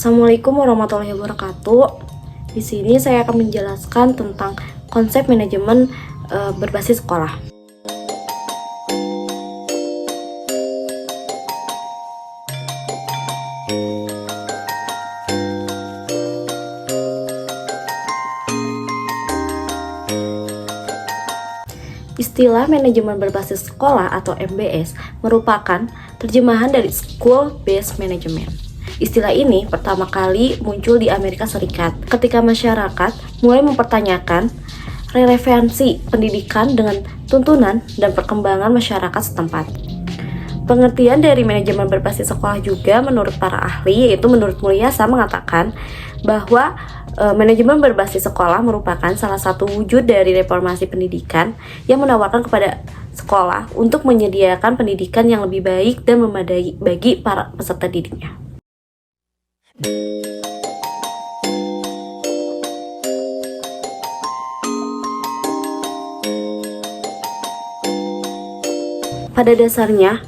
Assalamualaikum warahmatullahi wabarakatuh. Di sini saya akan menjelaskan tentang konsep manajemen berbasis sekolah. Istilah manajemen berbasis sekolah atau MBS merupakan terjemahan dari School Based Management. Istilah ini pertama kali muncul di Amerika Serikat ketika masyarakat mulai mempertanyakan relevansi pendidikan dengan tuntunan dan perkembangan masyarakat setempat. Pengertian dari manajemen berbasis sekolah juga menurut para ahli, yaitu menurut Mulyasa mengatakan bahwa manajemen berbasis sekolah merupakan salah satu wujud dari reformasi pendidikan yang menawarkan kepada sekolah untuk menyediakan pendidikan yang lebih baik dan memadai bagi para peserta didiknya. Pada dasarnya,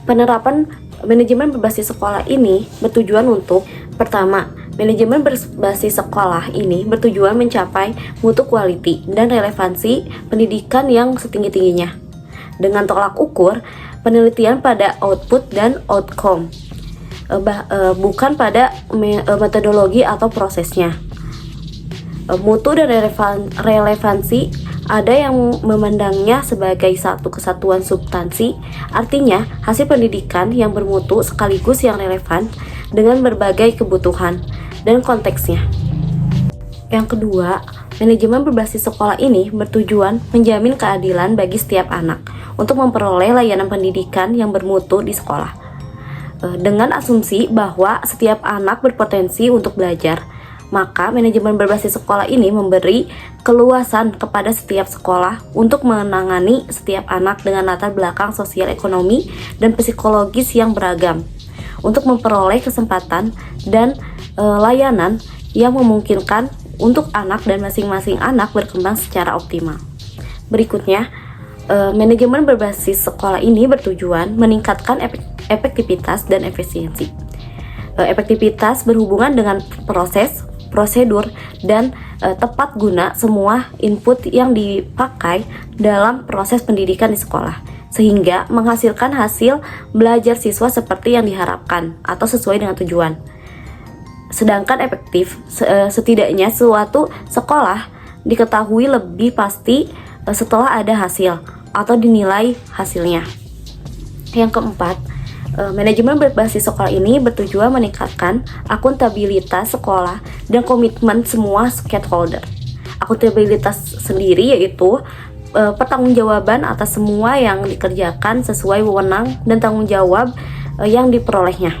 penerapan manajemen berbasis sekolah ini bertujuan untuk, pertama, manajemen berbasis sekolah ini bertujuan mencapai mutu quality dan relevansi pendidikan yang setinggi-tingginya dengan tolak ukur penelitian pada output dan outcome, bukan pada metodologi atau prosesnya. Mutu dan relevansi ada yang memandangnya sebagai satu kesatuan substansi, artinya hasil pendidikan yang bermutu sekaligus yang relevan dengan berbagai kebutuhan dan konteksnya. Yang kedua, manajemen berbasis sekolah ini bertujuan menjamin keadilan bagi setiap anak untuk memperoleh layanan pendidikan yang bermutu di sekolah. Dengan asumsi bahwa setiap anak berpotensi untuk belajar, maka manajemen berbasis sekolah ini memberi keluasan kepada setiap sekolah untuk menangani setiap anak dengan latar belakang sosial, ekonomi, dan psikologis yang beragam untuk memperoleh kesempatan dan layanan yang memungkinkan untuk anak dan masing-masing anak berkembang secara optimal. Berikutnya, manajemen berbasis sekolah ini bertujuan meningkatkan efektivitas dan efisiensi. Efektivitas berhubungan dengan proses, prosedur, dan tepat guna semua input yang dipakai dalam proses pendidikan di sekolah, sehingga menghasilkan hasil belajar siswa seperti yang diharapkan atau sesuai dengan tujuan. Sedangkan efektif, setidaknya suatu sekolah diketahui lebih pasti setelah ada hasil atau dinilai hasilnya. Yang keempat, manajemen berbasis sekolah ini bertujuan meningkatkan akuntabilitas sekolah dan komitmen semua stakeholder. Akuntabilitas sendiri yaitu pertanggungjawaban atas semua yang dikerjakan sesuai wewenang dan tanggung jawab yang diperolehnya.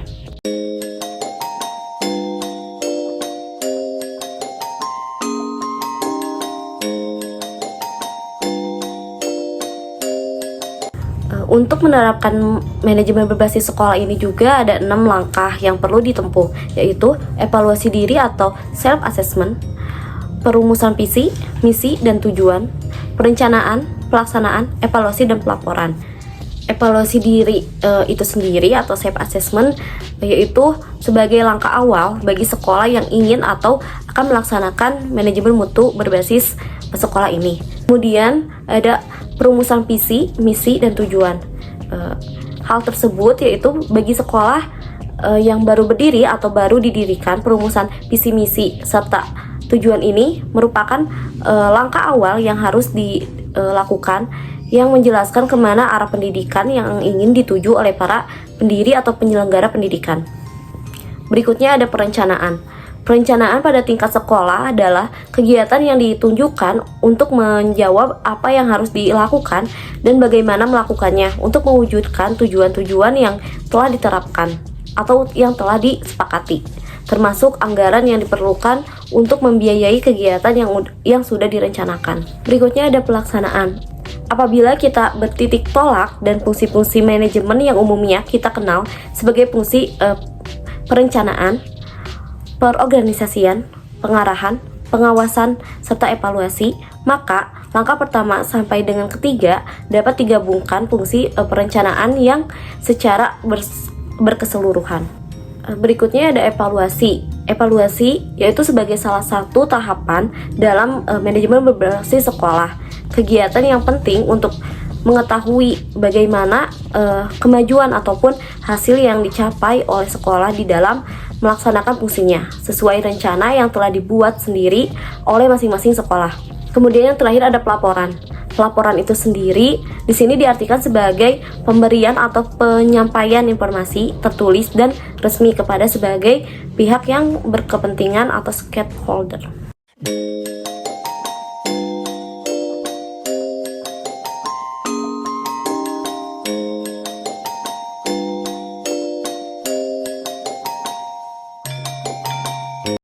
Untuk menerapkan manajemen berbasis sekolah ini juga ada 6 langkah yang perlu ditempuh, yaitu evaluasi diri atau self-assessment, perumusan visi, misi, dan tujuan, perencanaan, pelaksanaan, evaluasi, dan pelaporan. Evaluasi diri itu sendiri atau self-assessment yaitu sebagai langkah awal bagi sekolah yang ingin atau akan melaksanakan manajemen mutu berbasis sekolah ini. Kemudian ada perumusan visi, misi, dan tujuan. Hal tersebut yaitu bagi sekolah yang baru berdiri atau baru didirikan, perumusan visi, misi, serta tujuan ini merupakan langkah awal yang harus dilakukan yang menjelaskan kemana arah pendidikan yang ingin dituju oleh para pendiri atau penyelenggara pendidikan. Berikutnya ada perencanaan. Perencanaan pada tingkat sekolah adalah kegiatan yang ditunjukkan untuk menjawab apa yang harus dilakukan dan bagaimana melakukannya untuk mewujudkan tujuan-tujuan yang telah diterapkan atau yang telah disepakati, termasuk anggaran yang diperlukan untuk membiayai kegiatan yang sudah direncanakan. Berikutnya ada pelaksanaan. Apabila kita bertitik tolak dan fungsi-fungsi manajemen yang umumnya kita kenal sebagai fungsi perencanaan, perorganisasian, pengarahan, pengawasan, serta evaluasi, maka langkah pertama sampai dengan ketiga dapat digabungkan fungsi perencanaan yang secara berkeseluruhan. Berikutnya ada evaluasi. Evaluasi yaitu sebagai salah satu tahapan dalam manajemen berbasis sekolah. Kegiatan yang penting untuk mengetahui bagaimana kemajuan ataupun hasil yang dicapai oleh sekolah di dalam melaksanakan fungsinya sesuai rencana yang telah dibuat sendiri oleh masing-masing sekolah. Kemudian yang terakhir ada pelaporan. Pelaporan itu sendiri di sini diartikan sebagai pemberian atau penyampaian informasi tertulis dan resmi kepada sebagai pihak yang berkepentingan atau stakeholder.